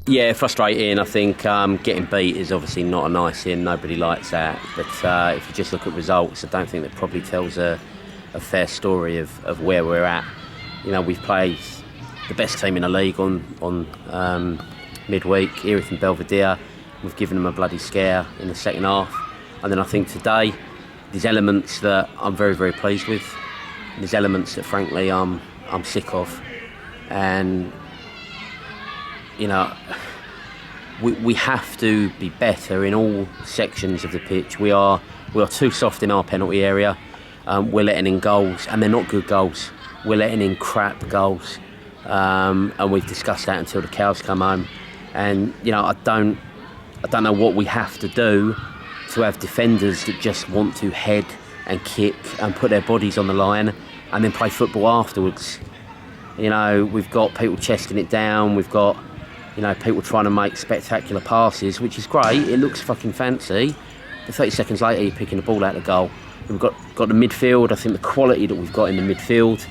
Yeah, frustrating. I think getting beat is obviously not a nice thing. Nobody likes that. But if you just look at results, I don't think that probably tells a fair story of where we're at. You know, we've played the best team in the league on midweek, Erith and Belvedere. We've given them a bloody scare in the second half. And then I think today, there's elements that I'm very, very pleased with. There's elements that, frankly, I'm sick of. And you know, we have to be better in all sections of the pitch. We are too soft in our penalty area. We're letting in goals, and they're not good goals. We're letting in crap goals, and we've discussed that until the cows come home. And you know, I don't know what we have to do to have defenders that just want to head and kick and put their bodies on the line, and then play football afterwards. You know, we've got people chesting it down. We've got, you know, people trying to make spectacular passes, which is great. It looks fucking fancy. But 30 seconds later, you're picking the ball out of the goal. We've got the midfield. I think the quality that we've got in the midfield,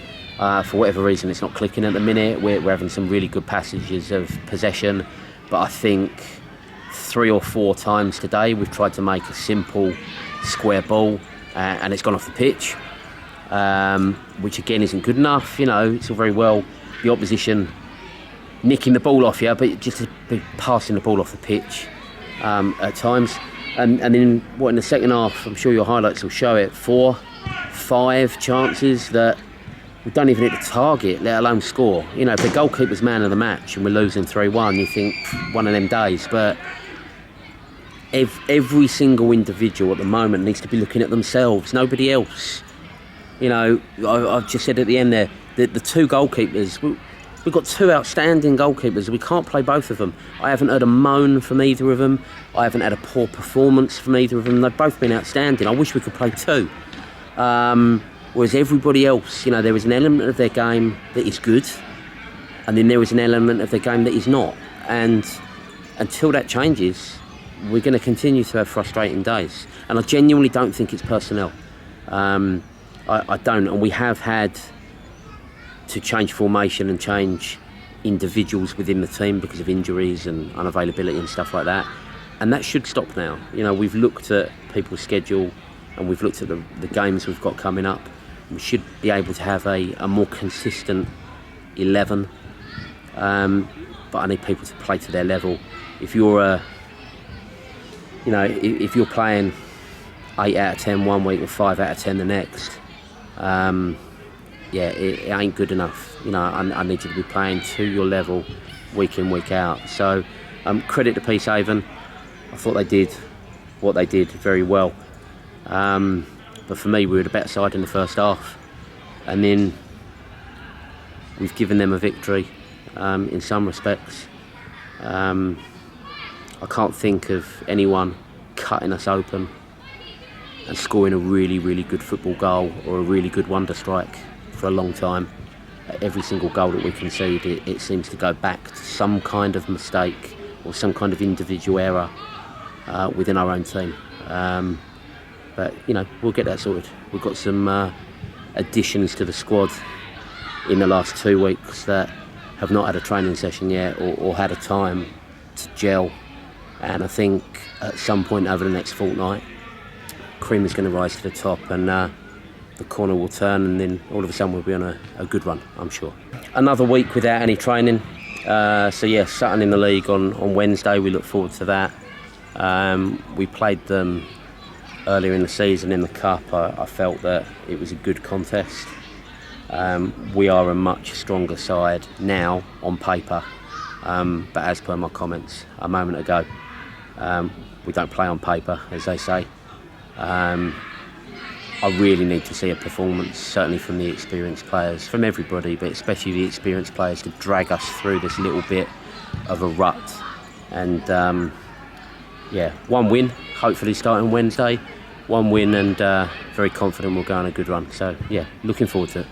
for whatever reason, it's not clicking at the minute. We're having some really good passages of possession. But I think 3 or 4 times today, we've tried to make a simple square ball, and it's gone off the pitch, which again isn't good enough. You know, it's all very well the opposition nicking the ball off you, but just to be passing the ball off the pitch at times. And then in the second half, I'm sure your highlights will show it, 4, 5 chances that we don't even hit the target, let alone score. You know, if the goalkeeper's man of the match and we're losing 3-1, you think one of them days. But every single individual at the moment needs to be looking at themselves, nobody else. You know, I've just said at the end there, the 2 goalkeepers, we've got 2 outstanding goalkeepers. We can't play both of them. I haven't heard a moan from either of them. I haven't had a poor performance from either of them. They've both been outstanding. I wish we could play 2. Whereas everybody else, you know, there is an element of their game that is good, and then there is an element of their game that is not. And until that changes, we're going to continue to have frustrating days. And I genuinely don't think it's personnel. I don't. And we have had to change formation and change individuals within the team because of injuries and unavailability and stuff like that. And that should stop now. You know, we've looked at people's schedule and we've looked at the games we've got coming up. We should be able to have a more consistent 11. But I need people to play to their level. If you're if you're playing 8 out of 10 one week or 5 out of 10 the next, it ain't good enough. You know, I need you to be playing to your level week in, week out. So credit to Peacehaven. I thought they did what they did very well. But for me, we were the better side in the first half. And then we've given them a victory in some respects. I can't think of anyone cutting us open and scoring a really, really good football goal or a really good wonder strike for a long time. Every single goal that we concede, it seems to go back to some kind of mistake or some kind of individual error within our own team. But, you know, we'll get that sorted. We've got some additions to the squad in the last 2 weeks that have not had a training session yet or had a time to gel. And I think at some point over the next fortnight, cream is going to rise to the top and the corner will turn, and then all of a sudden we'll be on a good run, I'm sure. Another week without any training. Sutton in the league on Wednesday. We look forward to that. We played them earlier in the season in the Cup. I felt that it was a good contest. We are a much stronger side now on paper, but as per my comments a moment ago, we don't play on paper, as they say. I really need to see a performance, certainly from the experienced players, from everybody, but especially the experienced players, to drag us through this little bit of a rut. And one win, hopefully starting Wednesday. One win, and very confident we'll go on a good run. So, looking forward to it.